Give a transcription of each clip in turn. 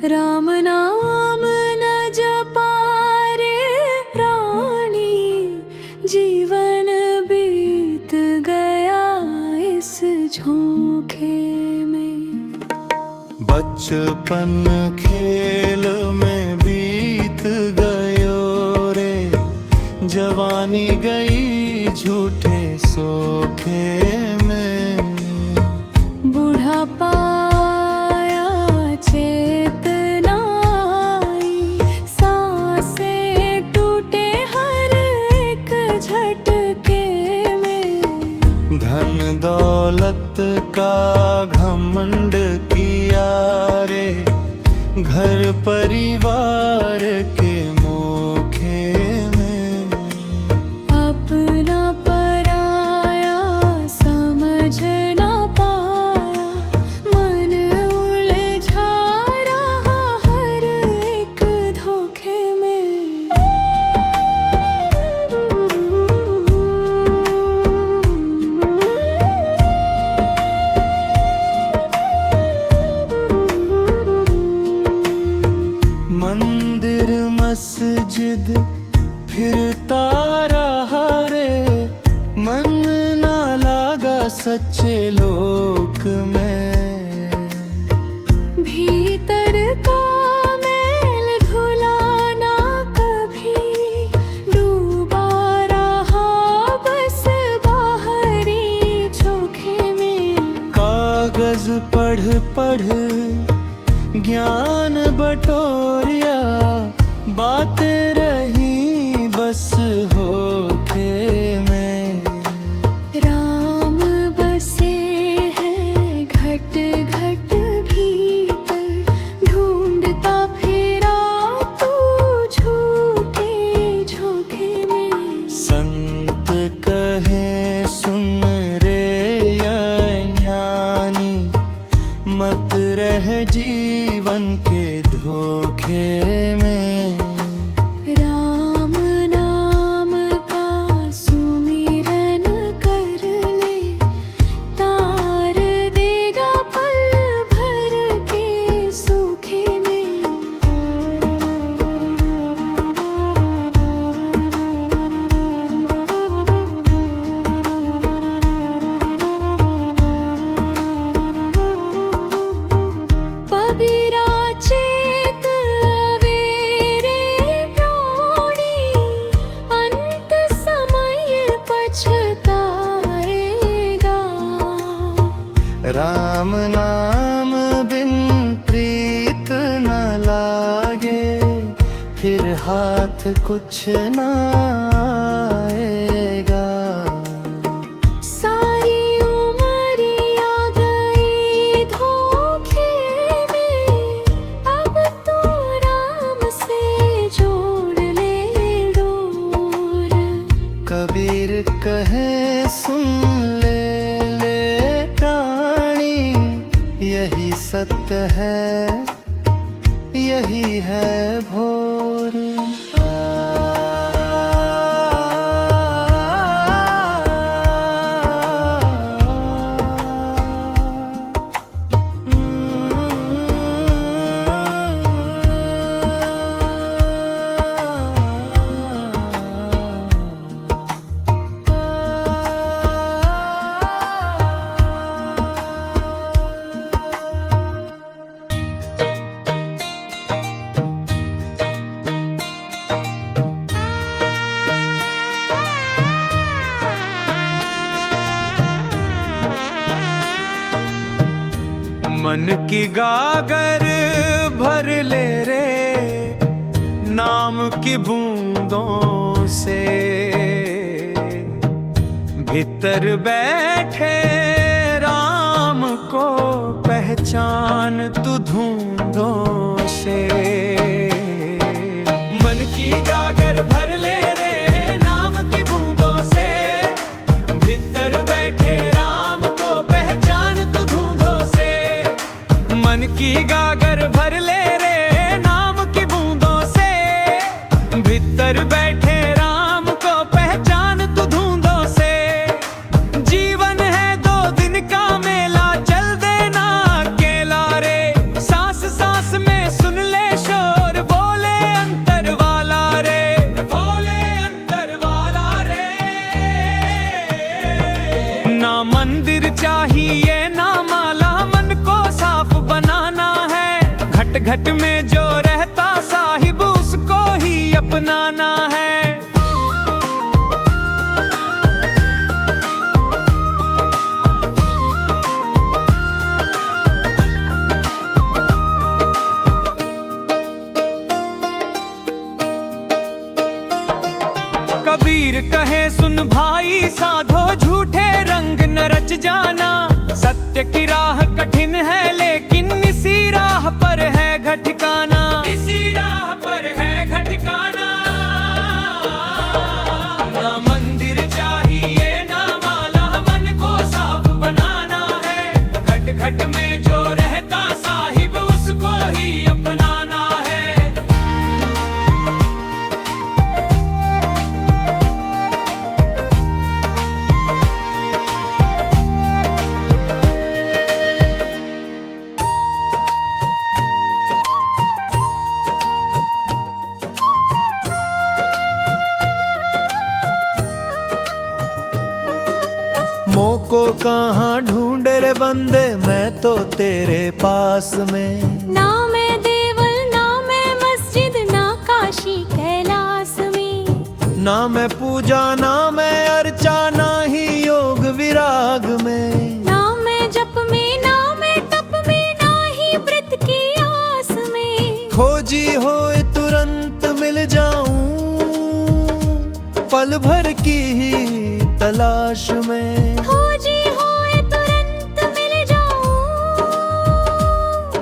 राम नाम न जपारे प्राणी, जीवन बीत गया इस झोंके में। बचपन खेल में बीत गयो रे, जवानी गई झूठे सोखे में। बुढ़ापा आया चेतना आई, सांसें टूटे हर एक झटके में। धन दौलत का घमंड किया रे, घर परिवार के मोखे में। अपना पराया समझ ना पाया, मन उलझा रहा हर एक धोखे में। मंदिर मस्जिद फिरता रहा रे, मन ना लागा सच्चे लोक में। भीतर का मैल धुला ना कभी, डूबा रहा बस बाहरी चोखे में। कागज पढ़ पढ़ ज्ञान बटोरिया, बातें रही बस होठे में। राम बसे हैं घट घट भीतर, ढूंढता फिरा तू झूठे झोंके में। संत कहे सुन रे ज्ञानी, मत रह जीवन के धोखे में। राम नाम का सुमिरन कर ले, तार देगा पल भर के सूखे में। पबीरा चेत अवेरे प्राणी, अंत समय पछताएगा। राम नाम बिन प्रीत न लागे, फिर हाथ कुछ न आएगा। सारी उमरिया गई धोखे में, अब तो राम से जोड़ ले डोर। कबीर कहे सुन ले प्राणी, यही सत्य है यही है भोर। मन की गागर भर ले रे, नाम की बूंदों से। भीतर बैठे राम को पहचान तू धूंधों से। मन की गागर भर ले रे, नाम की बूंदों से। भीतर बैठे राम को पहचान तू धूंधों से। मन की गागर भर ले रे, नाम की बूंदों से। भीतर बैठे राम को पहचान तू धूंधों से। जीवन है 2 दिन का मेला, चल देना अकेला रे। सांस सांस में सुन घट घट में जो रहता साहिब उसको ही अपनाना है। कबीर कहे सुन भाई साधो झूठे रंग न रच जाना। सत्य की राह कठिन है लेकिन इसी राह पर है घटिकाना। इसी राह पर है घटिकाना। ना मंदिर चाहिए ना माला, मन को साफ बनाना है। घट घट में जो रहता साहिब उसको ही अपनाना है। मोको कहाँ ढूंढे रे बंदे, मैं तो तेरे पास में। ना मैं देवल ना मैं मस्जिद ना काशी कैलाश में। ना मैं पूजा ना मैं अर्चा ना ही योग विराग में। ना मैं जप में ना मैं तप में ना ही व्रत की आस में। खोजी होए तुरंत मिल जाऊं, पल भर की ही तलाश में। खोजी होए तुरंत मिल जाऊं,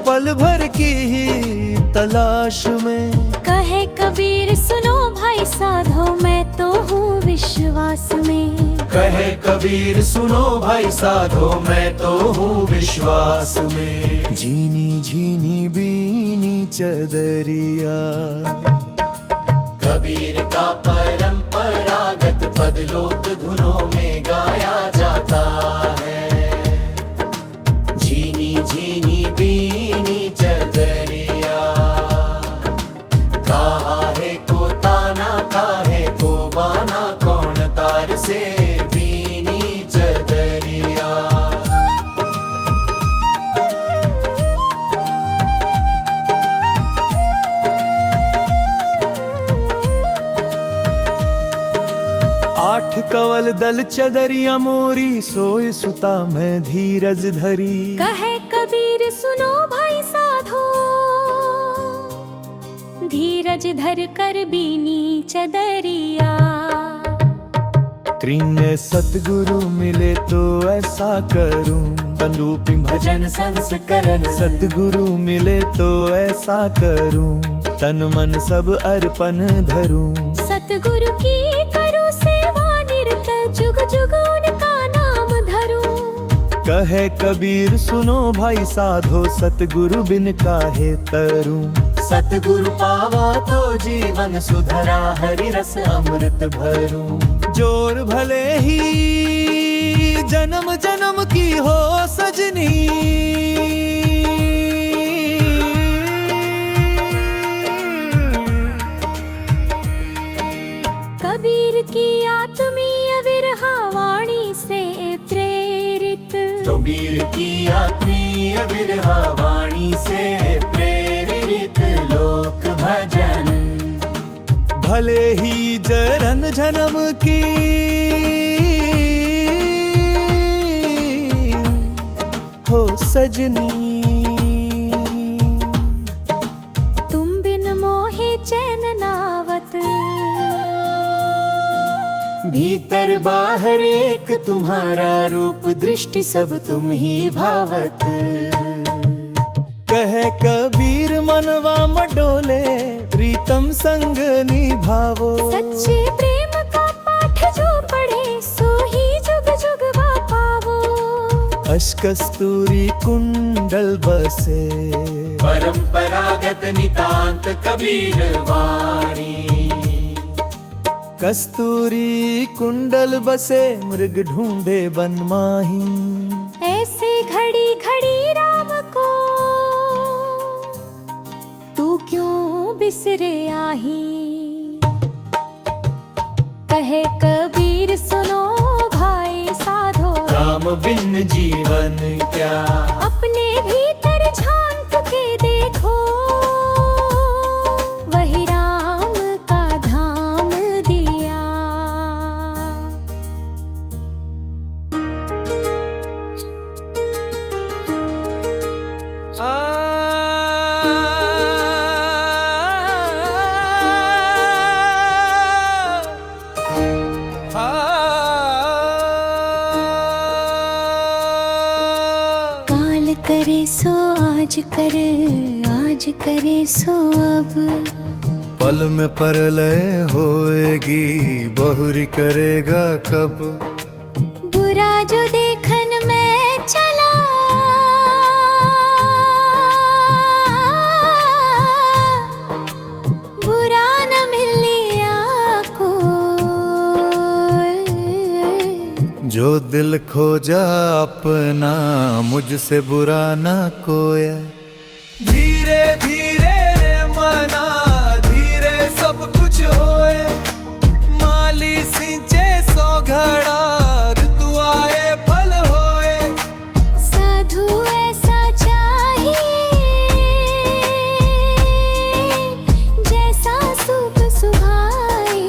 पल भर की ही तलाश में। कहे कबीर सुनो भाई साधो मैं तो हूँ विश्वास में। कहे कबीर सुनो भाई साधो मैं तो हूँ विश्वास में। झीनी झीनी बीनी चदरिया कबीर का परंपरागत पद लोक धुनों में गाया जाता है। झीनी झीनी बीनी चदरिया काहे को ताना काहे को बाना, कौन तार से बीनी चदरिया। आठ कवल दल चदरिया मोरी, सोए सुता मैं धीरज धरी। कहे कबीर सुनो भाई साधो धीरज धर कर बीनी चदरिया। त्रिने सतगुरु मिले तो ऐसा करूं, तनरूपी भजन संस्करण। सतगुरु मिले तो ऐसा करूं, तन मन सब अर्पण धरूं। सतगुरु की करूं सेवा निरत, जुग जुग उनका नाम धरूं। कहे कबीर सुनो भाई साधो सतगुरु बिन काहे तरूं। सतगुरु पावा तो जीवन सुधरा, हरि रस अमृत भरूं। जोर भले ही जन्म जन्म की हो सजनी, कबीर की आत्मीय विरहा वाणी से प्रेरित। कबीर की आत्मीय विरहा वाणी से प्रेरित लोक भजन। भले ही जन्म जन्म की हो सजनी, तुम बिन मोहे चैन नावत। भीतर बाहर एक तुम्हारा रूप, दृष्टि सब तुम ही भावत। कहे कबीर मनवा मडोले, प्रीतम संग निभावो। सच्चे प्रेम का पाठ जो पढ़े, सो ही जुग जुग पावो। अशकस्तूरी कुंडल बसे, परंपरागत नितांत कबीर वाणी। कस्तूरी कुंडल बसे, मृग ढूंढे बन माही। ऐसे घड़ी घड़ी राम को तू क्यों बिसरे आही। कहे कबीर सुनो भाई साधो, राम बिन जीवन क्या। अपने भीतर झांक के देखो, आज करे सो अब। पल में परलय होएगी, बहुरी करेगा कब। बुरा जो देखन में चला, बुरा न मिलिया को। जो दिल खोजा अपना, मुझसे बुरा ना कोई। धीरे धीरे रे मना, धीरे सब कुछ होए। माली सिंचे सो घड़ा, ऋतु आए फल होए। साधु ऐसा चाहिए, जैसा सुख सुहाए।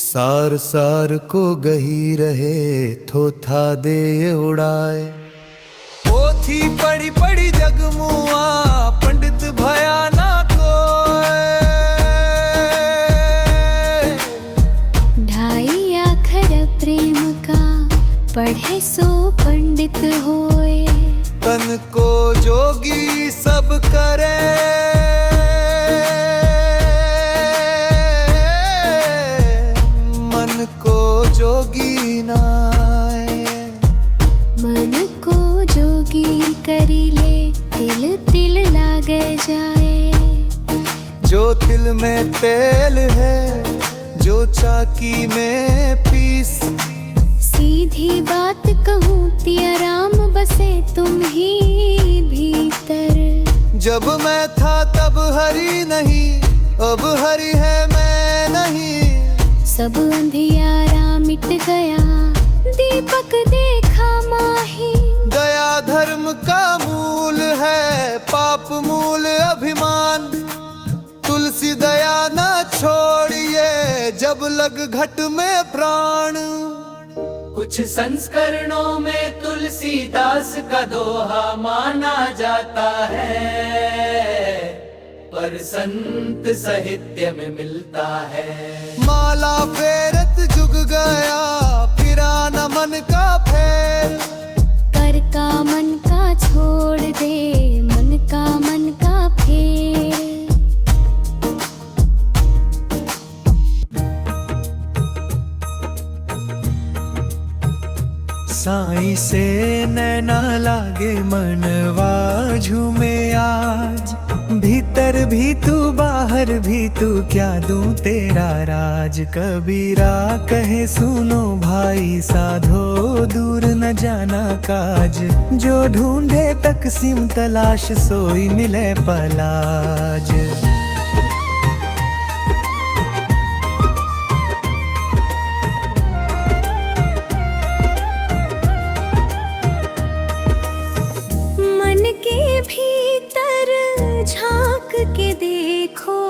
सार सार को गही रहे, थोथा दे उड़ाए। पोथी पढ़ी पढ़ी जगमुआ, पंडित भया ना कोय। ढाई अक्षर प्रेम का, पढ़े सो पंडित होए। तन को जोगी सब करे, मन को जोगी नाए। मन को जोगी करी ले, तिल तिल लागे जाए। जो तिल में तेल है, जो चाकी में पीस। सीधी बात कहूँ तिया राम, बसे तुम ही भीतर। जब मैं था तब हरि नहीं, अब हरि है मैं नहीं। सब अंधियारा मिट गया, दीपक देखा माही। दया धर्म का मूल है, पाप मूल अभिमान। तुलसी दया न छोड़िए, जब लग घट में प्राण। कुछ संस्करणों में तुलसीदास का दोहा माना जाता है, पर संत साहित्य में मिलता है। माला फेरत जुग गया, फिरा न मन का फेर। कर का मन का छोड़ दे, मन का फेर। साईं से नैना लागे, मनवा झूमे आज। भीतर भी तू बाहर भी तू, क्या दूं तेरा राज। कबीरा कहे सुनो भाई, साधो दूर न जाना काज। जो ढूंढे तकसीम तलाश, सोई मिले पलाज। मन के भीतर झांक के देखो,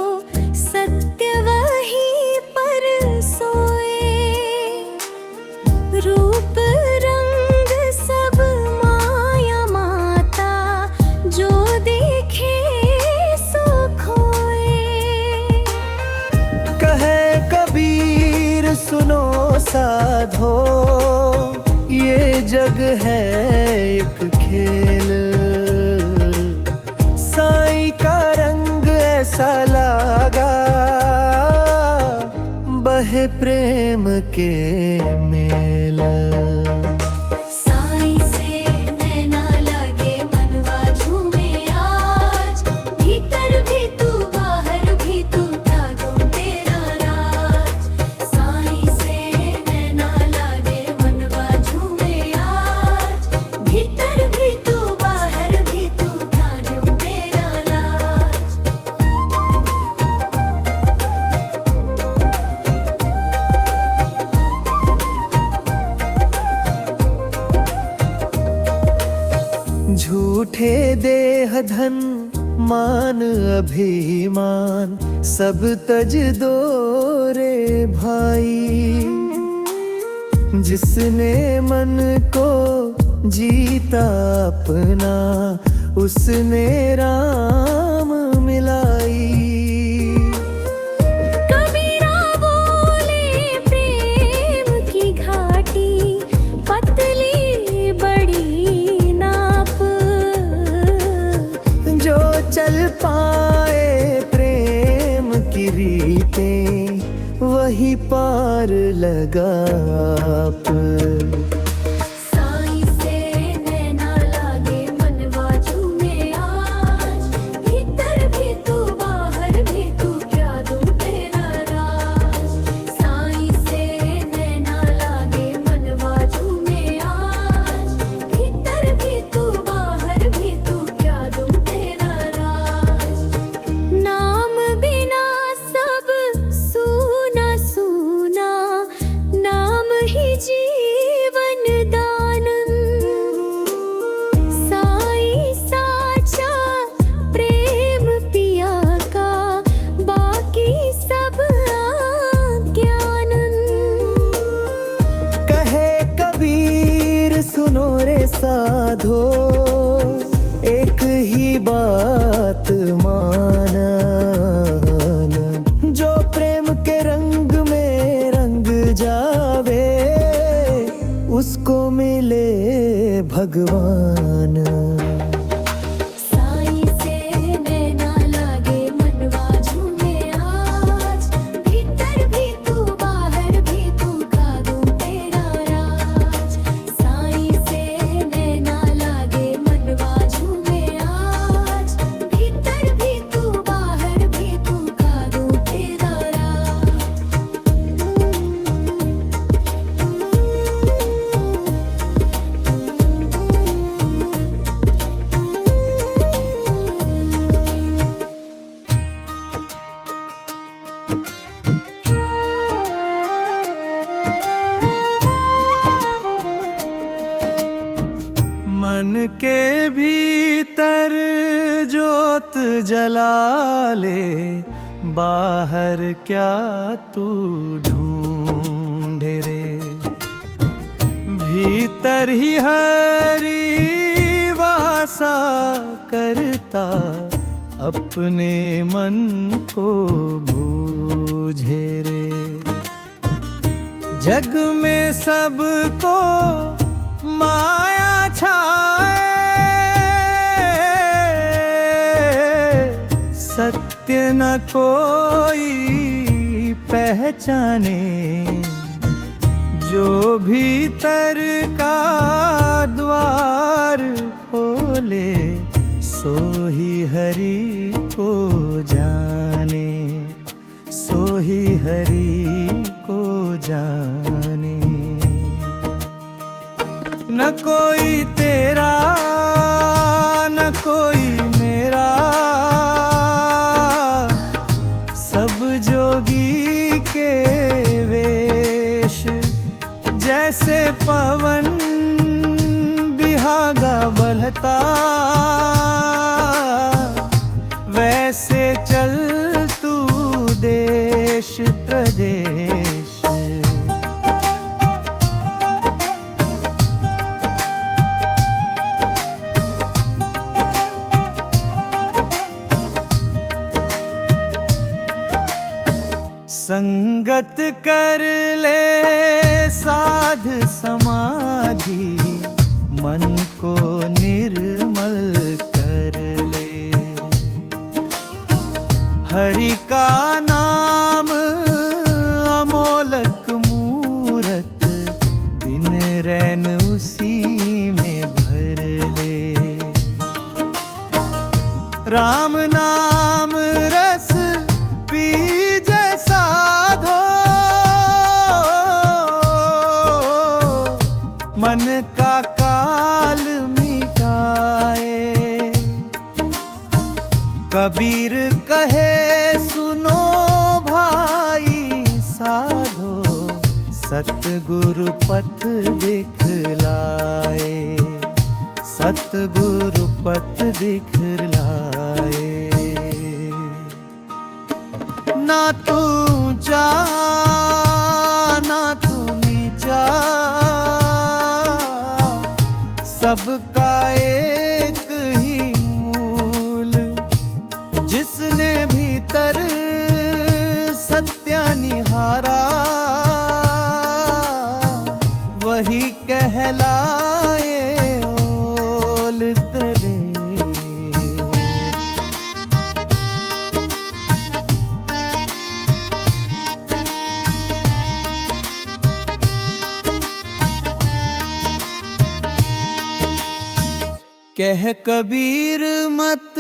सत्य वही पर सोए। रूप रंग सब माया माता, जो देखे सो खोए। कहे कबीर सुनो साधो, ये जग है एक खेल। साईं का रंग ऐसा लागा, बहे प्रेम के मेल। साईं से नैना लगे, मनवा झूमे आज। भीतर भी तू बाहर भी तू, क्या दूं तेरा राज। साईं से नैना लगे, मनवा झूमे आज। भीतर भी तू बाहर भी तू, क्या दूं तेरा राज। झूठे देह धन मान अभिमान, सब तज दो रे भाई। जिसने मन को जीता अपना, उसने राम मिलाई। कबीरा बोले प्रेम की घाटी, पतली बड़ी ना। पार लगा आप। साईं से नैना लागे मनवा झूमे आज, भीतर भी तू बाहर भी तू क्या दूं तेरा राज। साईं से नैना लागे मनवा झूमे आज, भीतर भी तू बाहर भी तू क्या दूं तेरा राज। नाम बिना सब सूना सूना, नाम ही जीवन दान। साईं साचा प्रेम पिया का, बाकी सब अज्ञानन। कहे कबीर सुनो रे साधो, एक ही बात माना, जो प्रेम के रंग में रंग जावे, उसको मिले भगवान। साईं से नैना लागे मनवा झूमे आज, भीतर भी तू बाहर भी तू का दूं तेरा राज। साईं से नैना लागे मनवा झूमे आज, भीतर भी तू बाहर भी तू का दूं तेरा राज। मन के भीतर जोत जला ले, बाहर क्या तू ढूंढे रे। भीतर ही हरी वासा करता, अपने मन को बूझे रे। जग में सबको माया छाए, सत्य न कोई पहचाने। जो भीतर का द्वार खोले, सो ही हरि को जाने, सो ही हरि को जाने। न कोई तेरा न कोई मेरा, सब जोगी के वेश। जैसे पवन बिहागा बहता, वैसे चल तू देश प्रदेश। संगत कर ले साध समाधि, मन को निर्मल कर ले। हरि का नाम अमोलक मूरत, दिन रैन उसी में भर ले। राम नाम रस पीजे साधो, मन का काल मिटाए। कबीर कहे सुनो भाई साधो, सतगुरु पथ दिखलाए, सतगुरु पथ दिखलाए। ना तू ऊंचा ना तू नीचा, सबका एक ही मूल। जिसने भीतर सत्य निहारा, वही कहलाए ओल तेरे। कह कबीर मत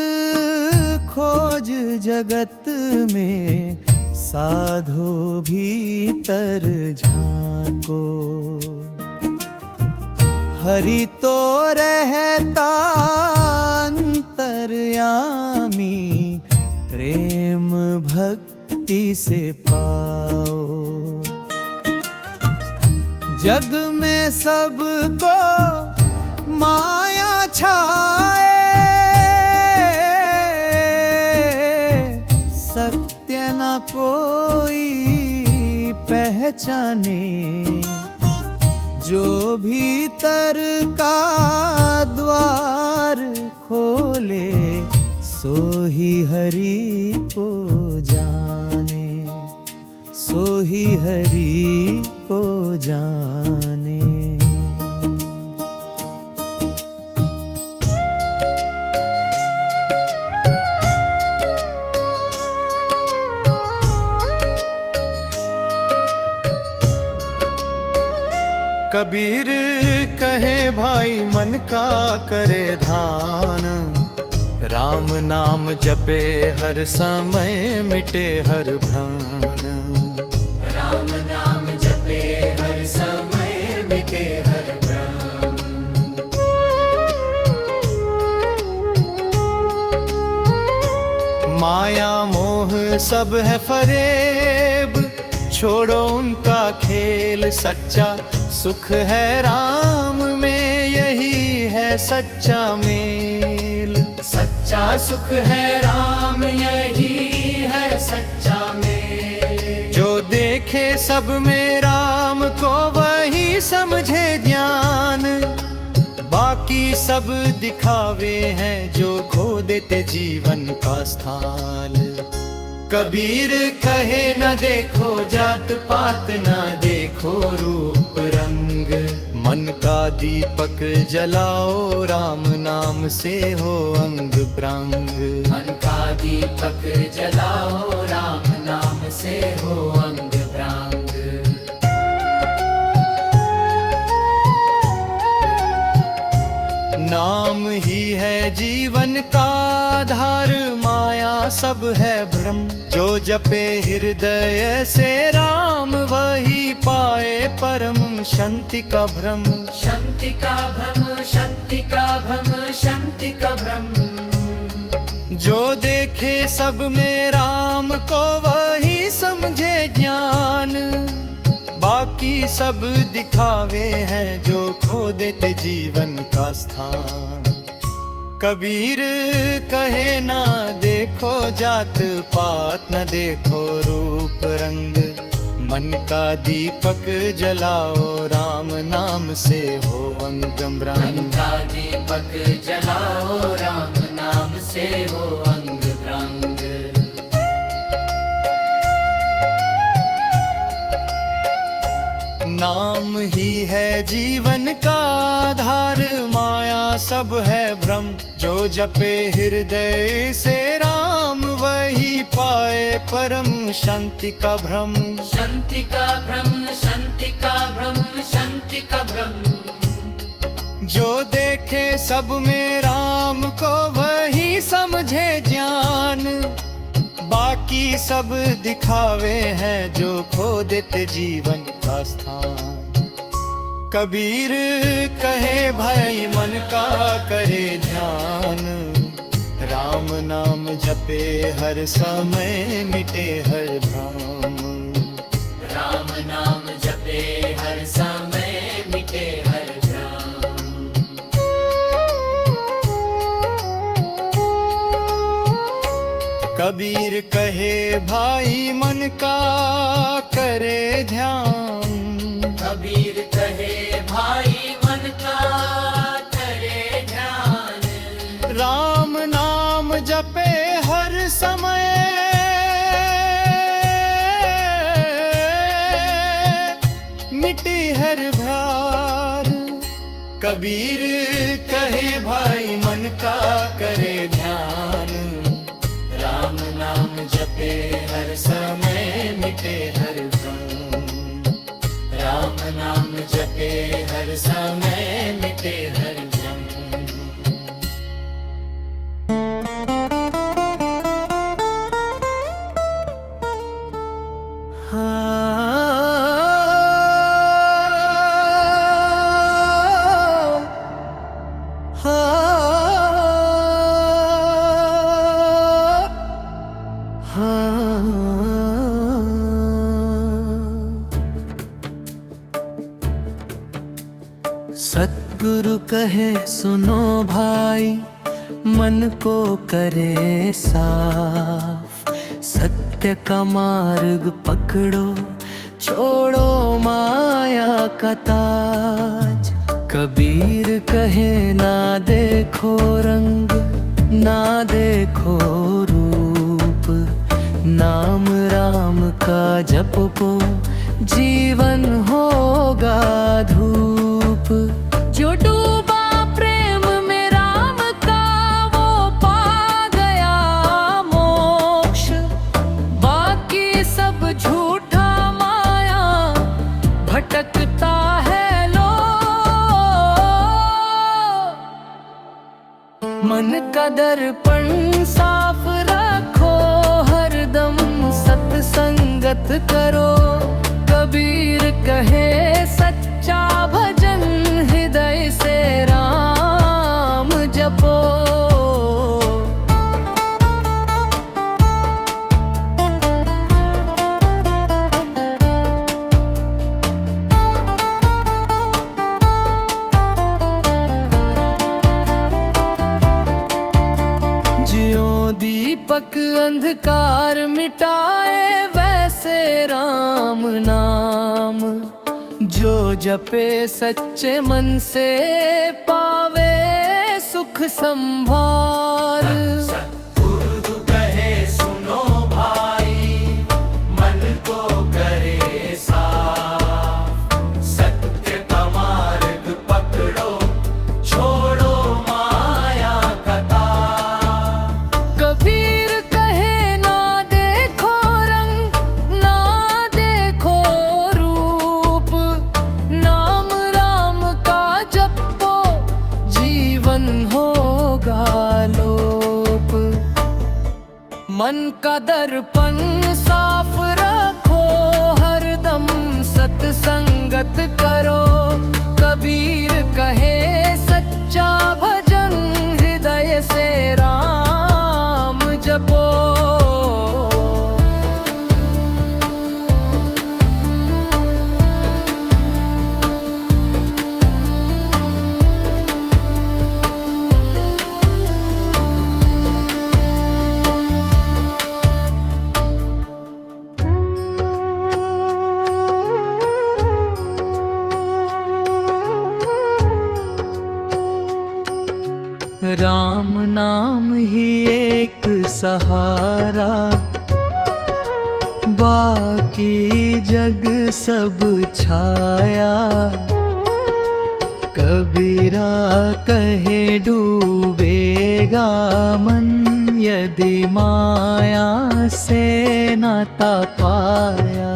खोज जगत में, साधो भीतर झांको। हरि तो रहता अंतर्यामी, प्रेम भक्ति से पाओ। जग में सबको माया छाए, सत्य न कोई पहचाने। जो भीतर का द्वार खोले, सो ही हरि को जाने, सो ही हरि को जाने। कबीर कहे भाई मन का करे ध्यान, राम नाम जपे हर समय मिटे हर भ्रम। राम नाम जपे हर समय मिटे हर भ्रम। माया मोह सब है फरेब, छोड़ो उनका खेल। सच्चा सुख है राम में, यही है सच्चा मेल। सच्चा सुख है राम, यही है सच्चा मेल। जो देखे सब में राम को, वही समझे ज्ञान। बाकी सब दिखावे हैं, जो खो देते जीवन का स्थान। कबीर कहे न देखो जात पात, न देखो रूप रंग। मन का दीपक जलाओ, राम नाम से हो अंग प्रंग। मन का दीपक जलाओ, राम नाम से हो अंग प्रंग। नाम ही है जीवन का आधार, माया सब है भ्रम। जो जपे हृदय से राम, वही पाए परम शांति का भ्रम। शांति का भ्रम, शांति का भ्रम, शांति का भ्रम। जो देखे सब में राम को, वही समझे ज्ञान। बाकी सब दिखावे हैं, जो खो देते जीवन का स्थान। कबीर कहे ना देखो जात पात, न देखो रूप रंग। मन का दीपक जलाओ, राम नाम से हो अंग मन ब्रह्म। का दीपक जलाओ, राम नाम से हो अंग प्रंग। नाम ही है जीवन का आधार, माया सब है भ्रम। जो जपे हृदय से राम, वही पाए परम शांति का भ्रम। शांति का भ्रम, शांति का भ्रम, शांति का भ्रम। जो देखे सब में राम को, वही समझे ज्ञान। बाकी सब दिखावे हैं, जो खो देते जीवन का स्थान। कबीर कहे भाई मन का करे ध्यान, राम नाम जपे हर समय मिटे हर भ्रम। राम नाम जपे हर समय मिटे हर भ्रम। कबीर कहे भाई मन का करे ध्यान, कबीर कहे भाई मन का करे ध्यान। राम नाम जपे हर समय मिटी हर भ्रार। कबीर कहे भाई मन का करे ध्यान, राम नाम जपे हर समय मिटे हर भ्रम। राम नाम जपे हर समय मिटे हर भ्रम। कहे सुनो भाई, मन को करे साफ, सत्य का मार्ग पकड़ो, छोड़ो माया का ताज। कबीर कहे ना देखो रंग, ना देखो रूप, नाम राम का जपो, जीवन होगा धूप। जो डूबा प्रेम में राम का, वो पा गया मोक्ष, बाकी सब झूठा माया भटकता है लोग। मन का दर्पण साफ रखो, हरदम सत्संगत करो। कबीर कहे सच्चा भजन, हृदय से राम जपो। ज्यों दीपक अंधकार मिटाए, वैसे राम नाम जो जपे सच्चे मन से, पावे सुख संभार। सद्गुरु कहे सुनो भाई, मन को करे साफ, सत्य का मार्ग पकड़ो, छोड़ो माया का ताज। कबीर कहे ना देखो रंग, ना देखो रूप, नाम राम का जपो, जीवन होगा लोप। मन का दर्पण साफ रखो, हरदम सत्संगत करो। कबीर कहे सच्चा भजन, हृदय से राम जपो। राम नाम ही एक सहारा, बाकी जग सब छाया। कबीरा कहे डूबेगा मन, यदि माया से नाता पाया।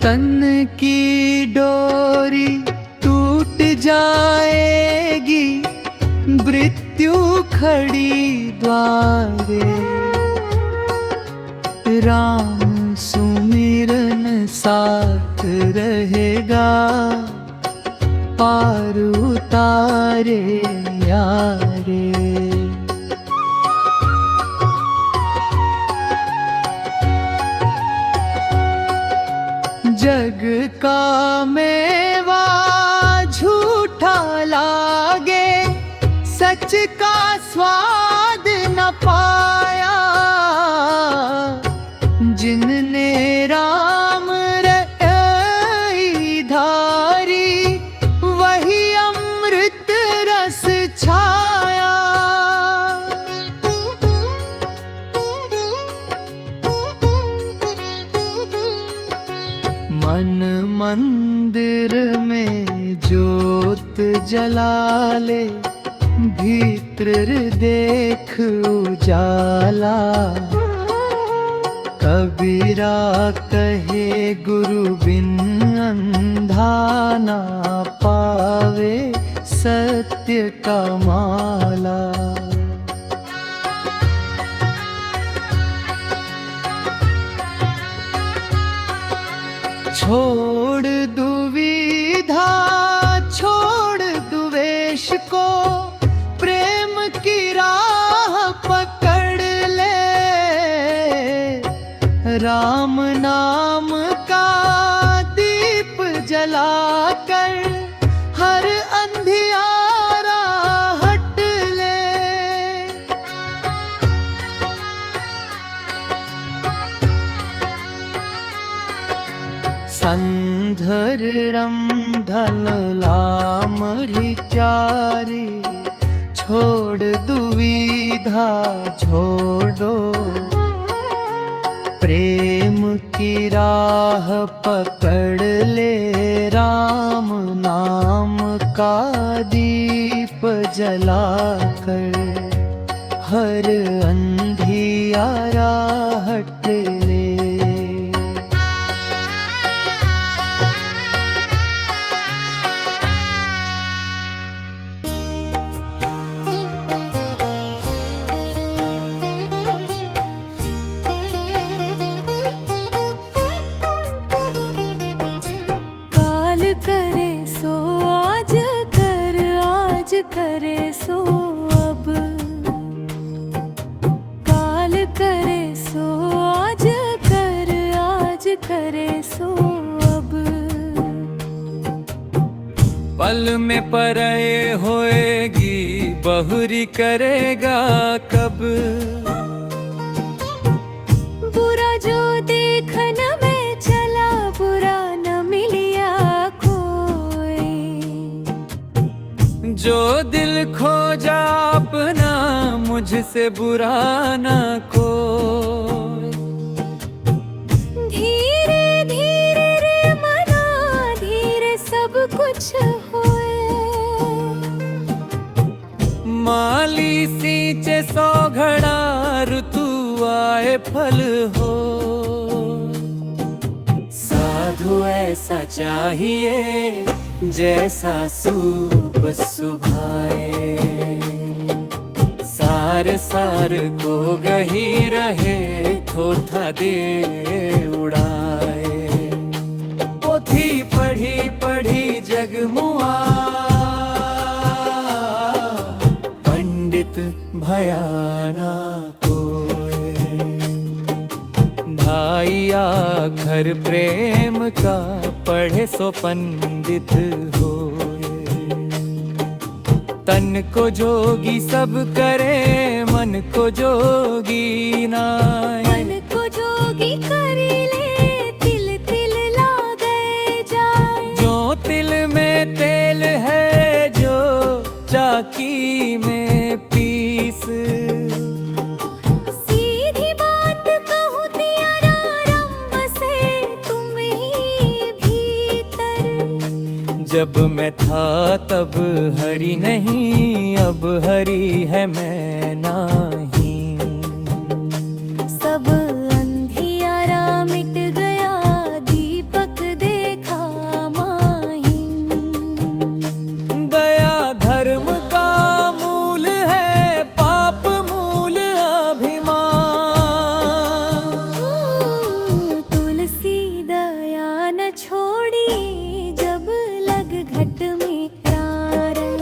तन की डोरी टूट जाएगी, मृत्यु खड़ी द्वारे। राम सुमिरन साथ रहेगा, पार उतारे यारे। जग का मेवा झूठा लागे, सच का स्वाद न पाया। जिनने राम रई धारी, वही अमृत रस छाया। मन मंदिर में ज्योत जला ले, भीतर देख उजाला। कबीरा कहे गुरु बिन अंधा ना पावे, सत्य का माला। छोड़ दुविधा, छोड़ द्वेष को, प्रेम की राह पकड़ ले। राम नाम का दीप जलाकर हर अंधियारा हट ले। संधर रंधल लामरी चारी छोड़ दुविधा छोड़ो। प्रेम की राह पकड़ ले राम नाम का दीप जलाकर हर अंधियारा हट ले। करे सो आज कर, आज करे सो अब। काल करे सो आज कर, आज करे सो अब। पल में परए होएगी बहुरी करेगा कब। बुरा जो देखन में चला बुरा न मिलिया कोई। जो दिल खोजा अपना मुझसे बुरा ना कोई। धीरे धीरे रे मना धीरे सब कुछ होए। माली सींचे सौ घड़ा ऋतु आए फल हो। साधु ऐसा चाहिए जैसा सूप सुभाए। सार सार को गही रहे थोथा दे उड़ाए। पोथी पढ़ी पढ़ी जगमुआ पंडित भयाना कोय। भाई आखर प्रेम का पढ़े सो पंडित होए। तन को जोगी सब करे मन को जोगी नाय। मन को जोगी करी ले तिल तिल लागे जाए। जो तिल में तेल है जो चाकी में पीस। सीधी बात कहूँ तेरा रंग से तुम ही भीतर। जब मैं था तब हरी नहीं अब हरी है मैं नाही। सब अंधियारा मिट गया दीपक देखा माही। दया धर्म का मूल है पाप मूल अभिमान। तुलसी दया न छोड़ी जब लग घट में प्रारण।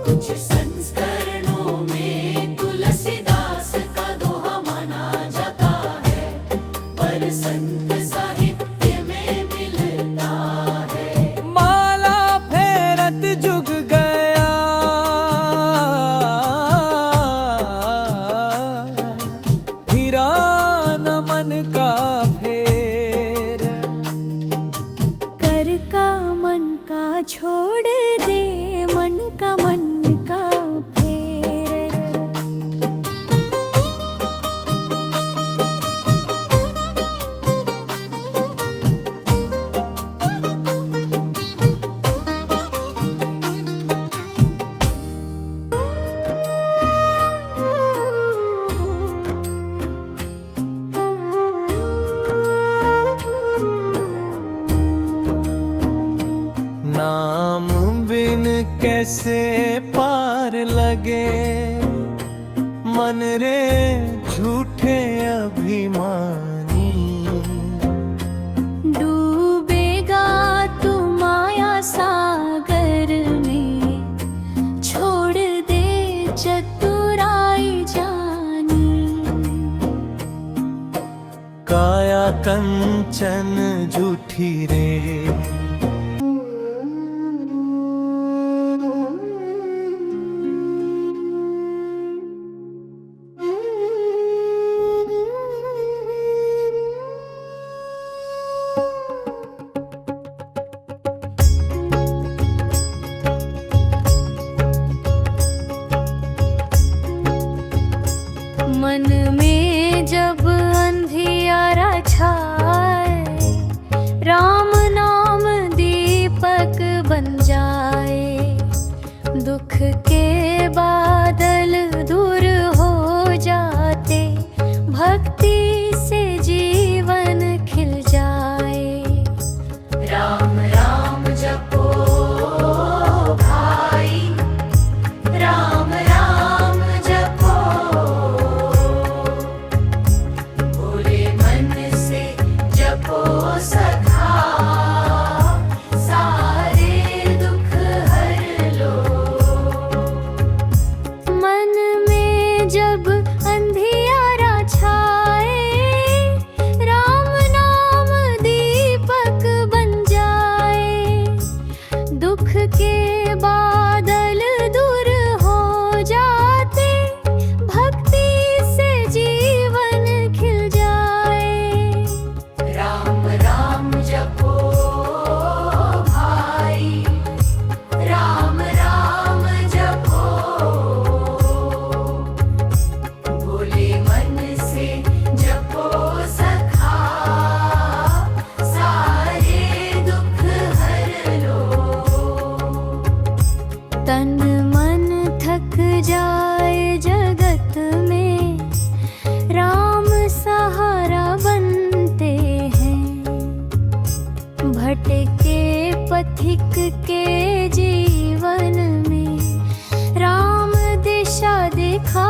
कुछ संस्करणों में तुलसीदास का दोहा माना जाता है। पर संत साहित्य में मिलता है। माला फेरत जुग गया फिरा न मन का फेर। कर का मन का छोड़ दे मन का फेर। नाम बिन कैसे पार लगे मन रे झूठे अभिमानी। डूबेगा तू माया सागर में छोड़ दे चतुराई जानी। का कंचन झूठी रे। मन में जब अंधियारा छाए, राम नाम दीपक बन जाए। दुख के बादल दूर हो जाते, भक्ति से जीवन खिल जाए। राम राम जपो भाई, राम राम जपो, भोले मन से जपो सखा, सारे दुख हर लो। मन में जब अंधियारा छाए, राम नाम दीपक बन जाए। दुख के बादल दूर हो जाते, भक्ति से जीवन खिल जाए। राम राम जपो भाई, राम राम जपो, भोले मन से जपो सखा, सारे दुख हर लो। तन मन थक जाए जगत में, राम सहारा बनते हैं। भटके पथिक के जीवन में, राम दिशा दिखा